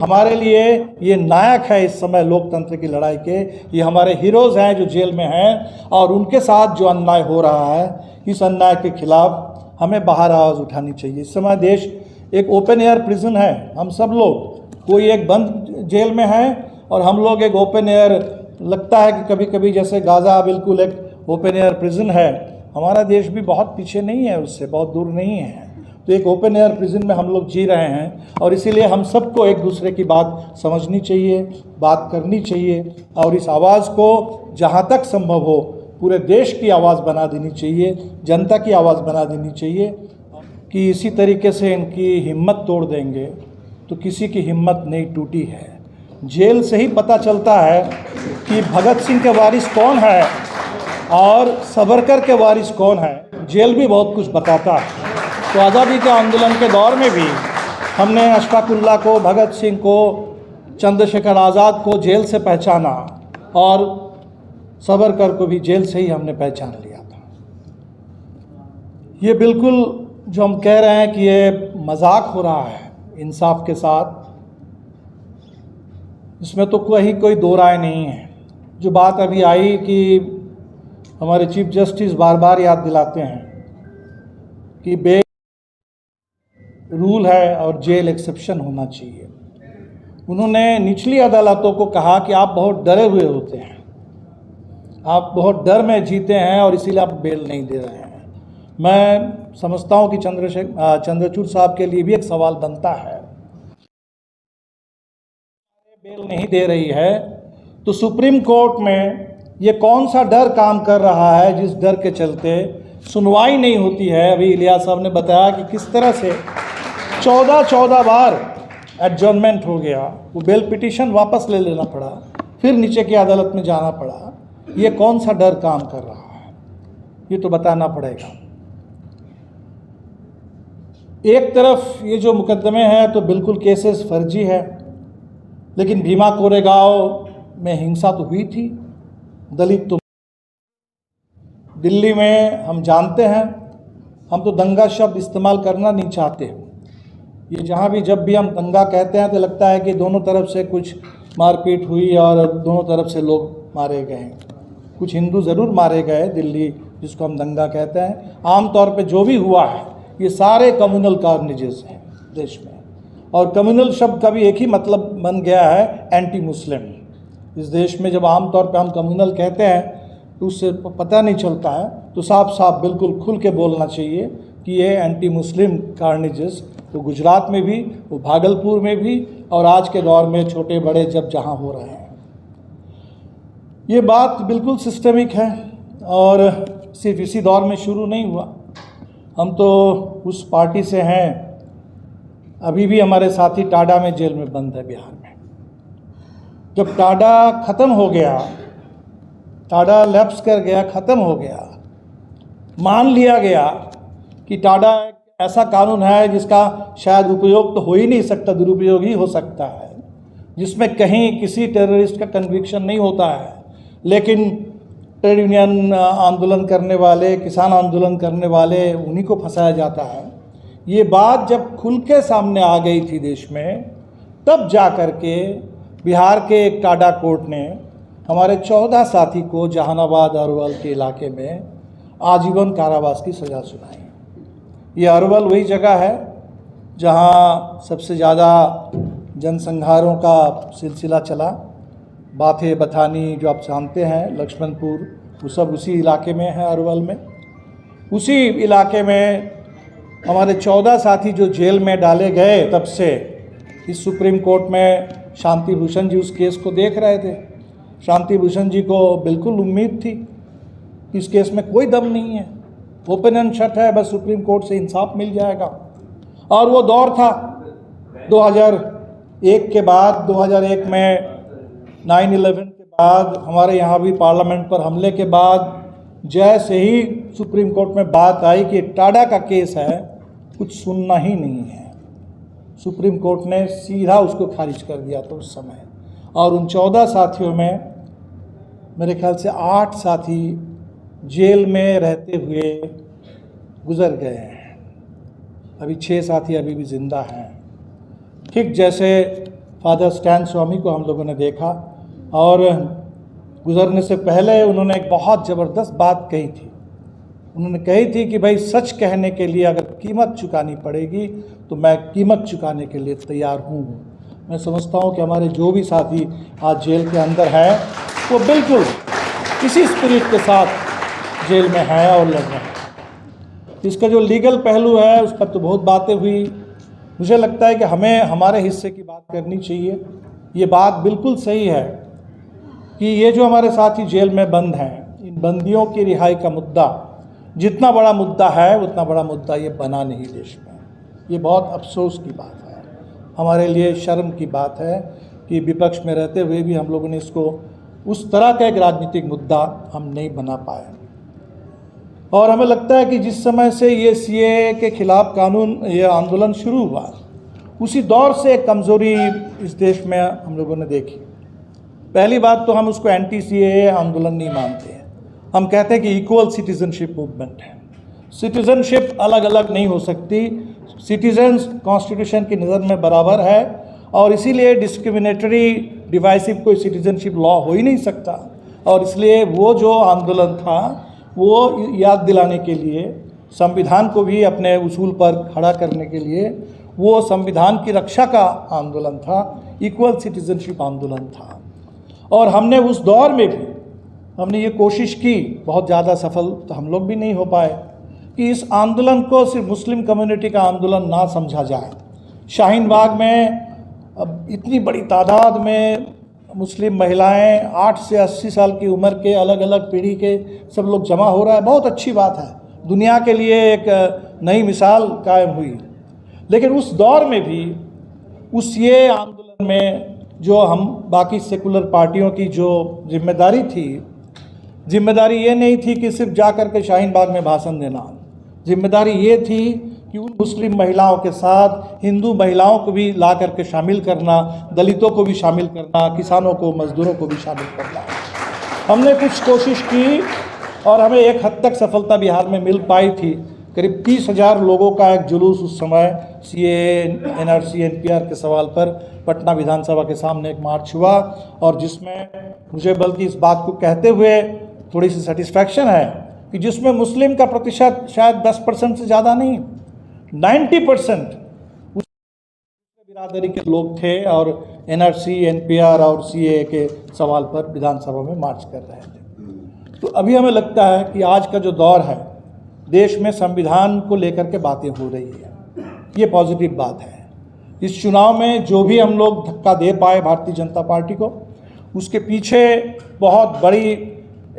हमारे लिए ये नायक है इस समय लोकतंत्र की लड़ाई के, ये हमारे हीरोज़ हैं जो जेल में हैं, और उनके साथ जो अन्याय हो रहा है, इस अन्याय के खिलाफ हमें बाहर आवाज़ उठानी चाहिए। इस समय देश एक ओपन एयर प्रिजन है, हम सब लोग, कोई एक बंद जेल में है और हम लोग एक ओपन एयर, लगता है कि कभी कभी जैसे गाज़ा बिल्कुल एक ओपन एयर प्रिजन है। हमारा देश भी बहुत पीछे नहीं है, उससे बहुत दूर नहीं है। तो एक ओपन एयर प्रिजन में हम लोग जी रहे हैं, और इसीलिए हम सबको एक दूसरे की बात समझनी चाहिए, बात करनी चाहिए, और इस आवाज़ को जहाँ तक संभव हो पूरे देश की आवाज़ बना देनी चाहिए, जनता की आवाज़ बना देनी चाहिए। कि इसी तरीके से इनकी हिम्मत तोड़ देंगे तो किसी की हिम्मत नहीं टूटी है। जेल से ही पता चलता है कि भगत सिंह के वारिस कौन है और सावरकर के वारिस कौन है। जेल भी बहुत कुछ बताता है। तो आज़ादी के आंदोलन के दौर में भी हमने अशफाकुल्लाह को, भगत सिंह को, चंद्रशेखर आज़ाद को जेल से पहचाना, और सावरकर को भी जेल से ही हमने पहचान लिया था। ये बिल्कुल जो हम कह रहे हैं कि ये मजाक हो रहा है इंसाफ के साथ, इसमें तो कोई दो राय नहीं है। जो बात अभी आई कि हमारे चीफ जस्टिस बार बार याद दिलाते हैं कि बेल रूल है और जेल एक्सेप्शन होना चाहिए। उन्होंने निचली अदालतों को कहा कि आप बहुत डरे हुए होते हैं, आप बहुत डर में जीते हैं और इसीलिए आप बेल नहीं दे रहे हैं। मैं समझता हूँ कि चंद्रचूड़ साहब के लिए भी एक सवाल बनता है, बेल नहीं दे रही है तो सुप्रीम कोर्ट में ये कौन सा डर काम कर रहा है जिस डर के चलते सुनवाई नहीं होती है। अभी इलियास साहब ने बताया कि किस तरह से 14 बार एडजॉर्नमेंट हो गया, वो बेल पिटीशन वापस ले लेना पड़ा, फिर नीचे की अदालत में जाना पड़ा। ये कौन सा डर काम कर रहा है, ये तो बताना पड़ेगा। एक तरफ ये जो मुकदमे हैं तो बिल्कुल केसेस फर्जी है, लेकिन भीमा कोरेगांव में हिंसा तो हुई थी, दलित तो दिल्ली में हम जानते हैं। हम तो दंगा शब्द इस्तेमाल करना नहीं चाहते। ये जहाँ भी जब भी हम दंगा कहते हैं तो लगता है कि दोनों तरफ से कुछ मारपीट हुई और दोनों तरफ से लोग मारे गए। कुछ हिंदू ज़रूर मारे गए दिल्ली, जिसको हम दंगा कहते हैं। आम तौर पे जो भी हुआ है ये सारे कम्युनल कार्नेजेस हैं देश में, और कम्युनल शब्द का भी एक ही मतलब बन गया है, एंटी मुस्लिम। इस देश में जब आम तौर पे हम कम्युनल कहते हैं तो उससे पता नहीं चलता है, तो साफ साफ बिल्कुल खुल के बोलना चाहिए कि ये एंटी मुस्लिम कार्नेजेस तो गुजरात में भी, वो भागलपुर में भी, और आज के दौर में छोटे बड़े जब जहाँ हो रहे हैं। ये बात बिल्कुल सिस्टमिक है और सिर्फ इसी दौर में शुरू नहीं हुआ। हम तो उस पार्टी से हैं, अभी भी हमारे साथी टाडा में जेल में बंद है बिहार में। जब टाडा ख़त्म हो गया, टाडा लैप्स कर गया, ख़त्म हो गया, मान लिया गया कि टाडा ऐसा कानून है जिसका शायद उपयोग तो हो ही नहीं सकता, दुरुपयोग ही हो सकता है, जिसमें कहीं किसी टेररिस्ट का कन्विक्शन नहीं होता है, लेकिन ट्रेड यूनियन आंदोलन करने वाले, किसान आंदोलन करने वाले, उन्हीं को फंसाया जाता है। ये बात जब खुल के सामने आ गई थी देश में, तब जा कर के बिहार के एक टाडा कोर्ट ने हमारे 14 साथी को जहानाबाद अरवल के इलाके में आजीवन कारावास की सज़ा सुनाई। ये अरवल वही जगह है जहाँ सबसे ज़्यादा जनसंहारों का सिलसिला चला। बाथे, बथानी जो आप जानते हैं, लक्ष्मणपुर, वो सब उसी इलाके में है, अरवल में। उसी इलाके में हमारे 14 साथी जो जेल में डाले गए, तब से इस सुप्रीम कोर्ट में शांति भूषण जी उस केस को देख रहे थे। शांति भूषण जी को बिल्कुल उम्मीद थी कि इस केस में कोई दम नहीं है, ओपन एंड शट है, बस सुप्रीम कोर्ट से इंसाफ मिल जाएगा। और वो दौर था 2001 के बाद, 2001 में 9/11 के बाद, हमारे यहाँ भी पार्लियामेंट पर हमले के बाद, जैसे ही सुप्रीम कोर्ट में बात आई कि टाडा का केस है, कुछ सुनना ही नहीं है, सुप्रीम कोर्ट ने सीधा उसको खारिज कर दिया था उस समय। और उन 14 साथियों में मेरे ख्याल से 8 साथी जेल में रहते हुए गुजर गए हैं। अभी 6 साथी अभी भी ज़िंदा हैं। ठीक जैसे फादर स्टैन स्वामी को हम लोगों ने देखा, और गुजरने से पहले उन्होंने एक बहुत ज़बरदस्त बात कही थी। उन्होंने कही थी कि भाई सच कहने के लिए अगर कीमत चुकानी पड़ेगी तो मैं कीमत चुकाने के लिए तैयार हूँ। मैं समझता हूँ कि हमारे जो भी साथी आज जेल के अंदर हैं वो बिल्कुल इसी स्पिरिट के साथ जेल में हैं और लड़ रहे हैं। इसका जो लीगल पहलू है उस पर तो बहुत बातें हुई। मुझे लगता है कि हमें हमारे हिस्से की बात करनी चाहिए। ये बात बिल्कुल सही है कि ये जो हमारे साथी जेल में बंद हैं, इन बंदियों की रिहाई का मुद्दा जितना बड़ा मुद्दा है उतना बड़ा मुद्दा ये बना नहीं देश में। ये बहुत अफसोस की बात है, हमारे लिए शर्म की बात है कि विपक्ष में रहते हुए भी हम लोगों ने इसको उस तरह का एक राजनीतिक मुद्दा हम नहीं बना पाए। और हमें लगता है कि जिस समय से ये सीएए के खिलाफ कानून ये आंदोलन शुरू हुआ, उसी दौर से एक कमज़ोरी इस देश में हम लोगों ने देखी। पहली बात तो हम उसको एंटी सीएए आंदोलन नहीं मानते हैं। हम कहते हैं कि इक्वल सिटीजनशिप मूवमेंट है। सिटीजनशिप अलग अलग नहीं हो सकती। सिटीजन्स कॉन्स्टिट्यूशन की नज़र में बराबर है, और इसीलिए डिस्क्रिमिनेटरी डिवाइसिव कोई सिटीजनशिप लॉ हो ही नहीं सकता। और इसलिए वो जो आंदोलन था वो याद दिलाने के लिए, संविधान को भी अपने उसूल पर खड़ा करने के लिए, वो संविधान की रक्षा का आंदोलन था, इक्वल सिटीजनशिप आंदोलन था। और हमने उस दौर में भी हमने ये कोशिश की, बहुत ज़्यादा सफल तो हम लोग भी नहीं हो पाए, कि इस आंदोलन को सिर्फ मुस्लिम कम्युनिटी का आंदोलन ना समझा जाए। शाहीन बाग में अब इतनी बड़ी तादाद में मुस्लिम महिलाएं 8 से 80 साल की उम्र के अलग अलग पीढ़ी के सब लोग जमा हो रहा है, बहुत अच्छी बात है। दुनिया के लिए एक नई मिसाल कायम हुई। लेकिन उस दौर में भी उस ये आंदोलन में जो हम बाकी सेकुलर पार्टियों की जो जिम्मेदारी थी, जिम्मेदारी ये नहीं थी कि सिर्फ जा कर के शाहीन बाग में भाषण देना। जिम्मेदारी ये थी कि उन मुस्लिम महिलाओं के साथ हिंदू महिलाओं को भी ला करके शामिल करना, दलितों को भी शामिल करना, किसानों को, मजदूरों को भी शामिल करना। हमने कुछ कोशिश की और हमें एक हद तक सफलता बिहार में मिल पाई थी। करीब 30,000 लोगों का एक जुलूस उस समय सीएए, एनआरसी, एनपीआर के सवाल पर पटना विधानसभा के सामने एक मार्च हुआ, और जिसमें मुझे बल्कि इस बात को कहते हुए थोड़ी सी सेटिस्फैक्शन है कि जिसमें मुस्लिम का प्रतिशत शायद 10% से ज़्यादा नहीं, 90% उस बिरादरी के लोग थे और एनआरसी, एनपीआर और सीएए के सवाल पर विधानसभा में मार्च कर रहे थे। तो अभी हमें लगता है कि आज का जो दौर है, देश में संविधान को लेकर के बातें हो रही है, ये पॉजिटिव बात है। इस चुनाव में जो भी हम लोग धक्का दे पाए भारतीय जनता पार्टी को, उसके पीछे बहुत बड़ी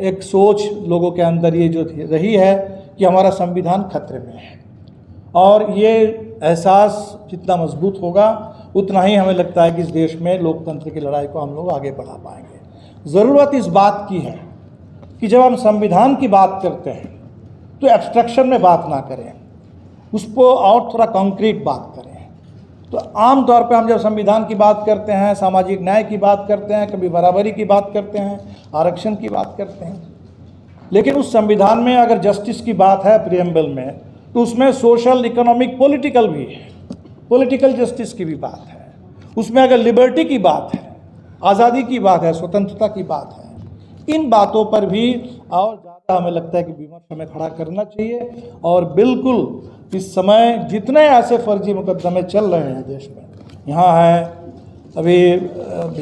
एक सोच लोगों के अंदर ये जो रही है कि हमारा संविधान खतरे में है। और ये एहसास जितना मजबूत होगा उतना ही हमें लगता है कि इस देश में लोकतंत्र की लड़ाई को हम लोग आगे बढ़ा पाएंगे। ज़रूरत इस बात की है कि जब हम संविधान की बात करते हैं तो एब्स्ट्रक्शन में बात ना करें, उसको और थोड़ा कॉन्क्रीट बात करें। तो आम तौर पे हम जब संविधान की बात करते हैं, सामाजिक न्याय की बात करते हैं, कभी बराबरी की बात करते हैं, आरक्षण की बात करते हैं, लेकिन उस संविधान में अगर जस्टिस की बात है प्रियम्बल में, तो उसमें सोशल, इकोनॉमिक, पॉलिटिकल भी है, पॉलिटिकल जस्टिस की भी बात है। उसमें अगर लिबर्टी की बात है, आज़ादी की बात है, स्वतंत्रता की बात है, इन बातों पर भी और ज़्यादा हमें लगता है कि विमर्श हमें खड़ा करना चाहिए। और बिल्कुल इस समय जितने ऐसे फर्जी मुकदमे चल रहे हैं देश में, यहाँ है अभी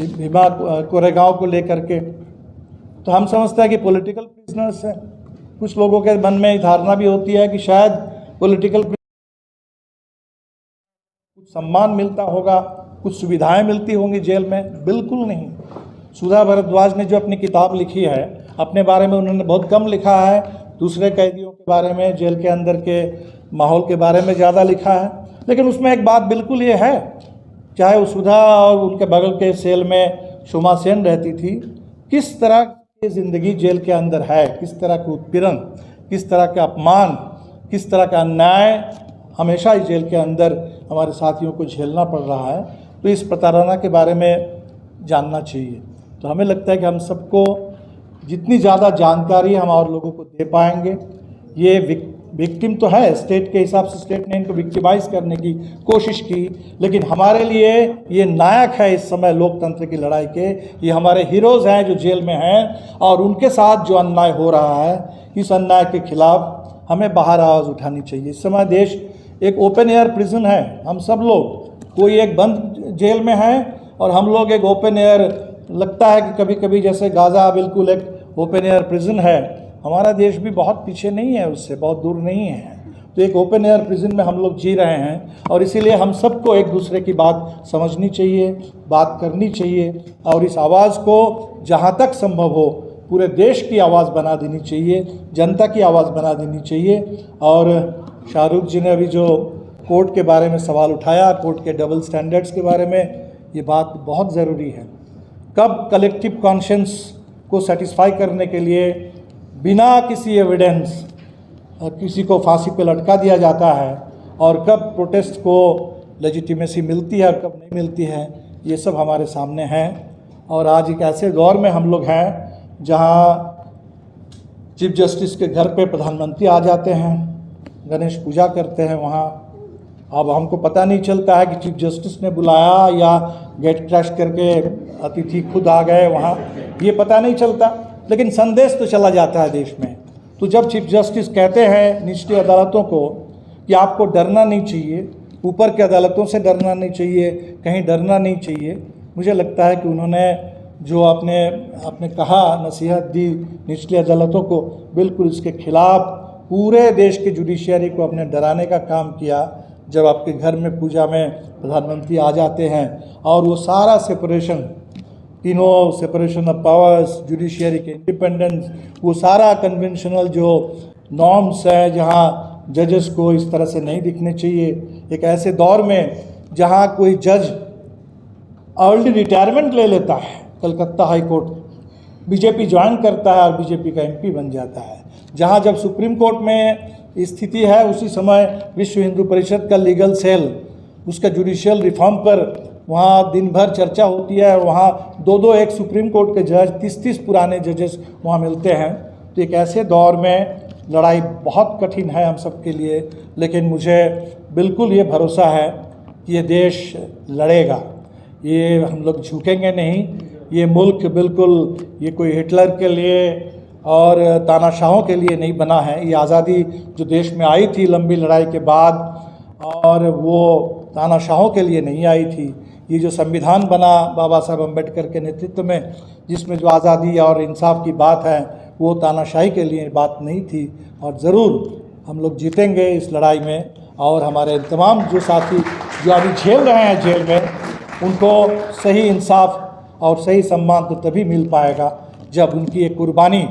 भीमा कोरेगांव को लेकर के, तो हम समझते हैं कि पॉलिटिकल प्रिजनर्स हैं। कुछ लोगों के मन में धारणा भी होती है कि शायद पॉलिटिकल कुछ सम्मान मिलता होगा, कुछ सुविधाएं मिलती होंगी जेल में। बिल्कुल नहीं। सुधा भारद्वाज ने जो अपनी किताब लिखी है, अपने बारे में उन्होंने बहुत कम लिखा है, दूसरे कैदियों के बारे में, जेल के अंदर के माहौल के बारे में ज़्यादा लिखा है। लेकिन उसमें एक बात बिल्कुल ये है, चाहे वो सुधा और उनके बगल के सेल में शुमा सेन रहती थी, किस तरह की ज़िंदगी जेल के अंदर है, किस तरह के उत्पीड़न, किस तरह का अपमान, किस तरह का अन्याय हमेशा इस जेल के अंदर हमारे साथियों को झेलना पड़ रहा है। तो इस प्रताड़ना के बारे में जानना चाहिए। तो हमें लगता है कि हम सबको जितनी ज़्यादा जानकारी हम और लोगों को दे पाएंगे, ये विक्टिम तो है, स्टेट के हिसाब से स्टेट ने इनको विक्टिमाइज करने की कोशिश की, लेकिन हमारे लिए ये नायक है इस समय लोकतंत्र की लड़ाई के। ये हमारे हीरोज़ हैं जो जेल में हैं, और उनके साथ जो अन्याय हो रहा है, इस अन्याय के खिलाफ हमें बाहर आवाज़ उठानी चाहिए। इस समय देश एक ओपन एयर प्रिजन है। हम सब लोग, कोई एक बंद जेल में है और हम लोग एक ओपन एयर, लगता है कि कभी कभी जैसे गाज़ा बिल्कुल एक ओपन एयर प्रिजन है। हमारा देश भी बहुत पीछे नहीं है, उससे बहुत दूर नहीं है। तो एक ओपन एयर प्रिजन में हम लोग जी रहे हैं, और इसीलिए हम सबको एक दूसरे की बात समझनी चाहिए, बात करनी चाहिए, और इस आवाज़ को जहाँ तक संभव हो पूरे देश की आवाज़ बना देनी चाहिए, जनता की आवाज़ बना देनी चाहिए। और शाहरुख जी ने अभी जो कोर्ट के बारे में सवाल उठाया, कोर्ट के डबल स्टैंडर्ड्स के बारे में, ये बात बहुत ज़रूरी है। कब कलेक्टिव कॉन्शियंस को सेटिस्फाई करने के लिए बिना किसी एविडेंस किसी को फांसी पे लटका दिया जाता है, और कब प्रोटेस्ट को लेजिटिमेसी मिलती है और कब नहीं मिलती है, ये सब हमारे सामने है। और आज एक ऐसे दौर में हम लोग हैं जहां चीफ जस्टिस के घर पे प्रधानमंत्री आ जाते हैं, गणेश पूजा करते हैं वहाँ। अब हमको पता नहीं चलता है कि चीफ जस्टिस ने बुलाया या गेट क्रैश करके अतिथि खुद आ गए वहाँ, ये पता नहीं चलता, लेकिन संदेश तो चला जाता है देश में। तो जब चीफ जस्टिस कहते हैं निचली अदालतों को कि आपको डरना नहीं चाहिए, ऊपर की अदालतों से डरना नहीं चाहिए, कहीं डरना नहीं चाहिए, मुझे लगता है कि उन्होंने जो आपने कहा, नसीहत दी निचली अदालतों को, बिल्कुल इसके खिलाफ पूरे देश की जुडिशियरी को अपने डराने का काम किया। जब आपके घर में पूजा में प्रधानमंत्री आ जाते हैं और वो सारा सेपरेशन, तीनों सेपरेशन ऑफ पावर्स, जुडिशियरी के इंडिपेंडेंस, वो सारा कन्वेंशनल जो नॉर्म्स है जहाँ जजेस को इस तरह से नहीं दिखने चाहिए, एक ऐसे दौर में जहाँ कोई जज अर्ली रिटायरमेंट ले लेता है, Calcutta high court BJP join करता है और बीजेपी का एमपी बन जाता है, जहाँ जब सुप्रीम कोर्ट में स्थिति है उसी समय विश्व हिंदू परिषद का लीगल सेल, उसका जुडिशियल रिफॉर्म पर वहाँ दिन भर चर्चा होती है, वहाँ दो एक सुप्रीम कोर्ट के जज, 30 पुराने जजेस वहाँ मिलते हैं। तो एक ऐसे दौर में लड़ाई बहुत कठिन है हम सब के लिए, लेकिन मुझे बिल्कुल ये भरोसा है कि ये देश लड़ेगा, ये हम लोग झुकेंगे नहीं। ये मुल्क बिल्कुल ये कोई हिटलर के लिए और तानाशाहों के लिए नहीं बना है। ये आज़ादी जो देश में आई थी लंबी लड़ाई के बाद, और वो तानाशाहों के लिए नहीं आई थी। ये जो संविधान बना बाबा साहब अम्बेडकर के नेतृत्व में, जिसमें जो आज़ादी और इंसाफ की बात है, वो तानाशाही के लिए बात नहीं थी। और ज़रूर हम लोग जीतेंगे इस लड़ाई में, और हमारे तमाम जो साथी जो अभी झेल रहे हैं जेल में, उनको सही इंसाफ और सही सम्मान तो तभी मिल पाएगा जब उनकी एक कुर्बानी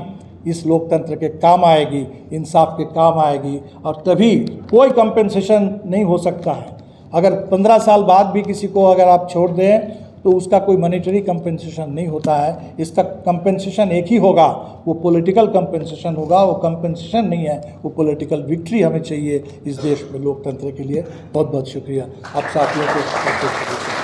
इस लोकतंत्र के काम आएगी, इंसाफ के काम आएगी, और तभी कोई कंपेंसेशन नहीं हो सकता है। अगर 15 साल बाद भी किसी को अगर आप छोड़ दें तो उसका कोई मॉनेटरी कंपेंसेशन नहीं होता है। इसका कंपेंसेशन एक ही होगा, वो पॉलिटिकल कंपेंसेशन होगा। वो कंपेंसेशन नहीं है, वो पॉलिटिकल विक्ट्री हमें चाहिए इस देश में लोकतंत्र के लिए। बहुत बहुत शुक्रिया आप साथियों को।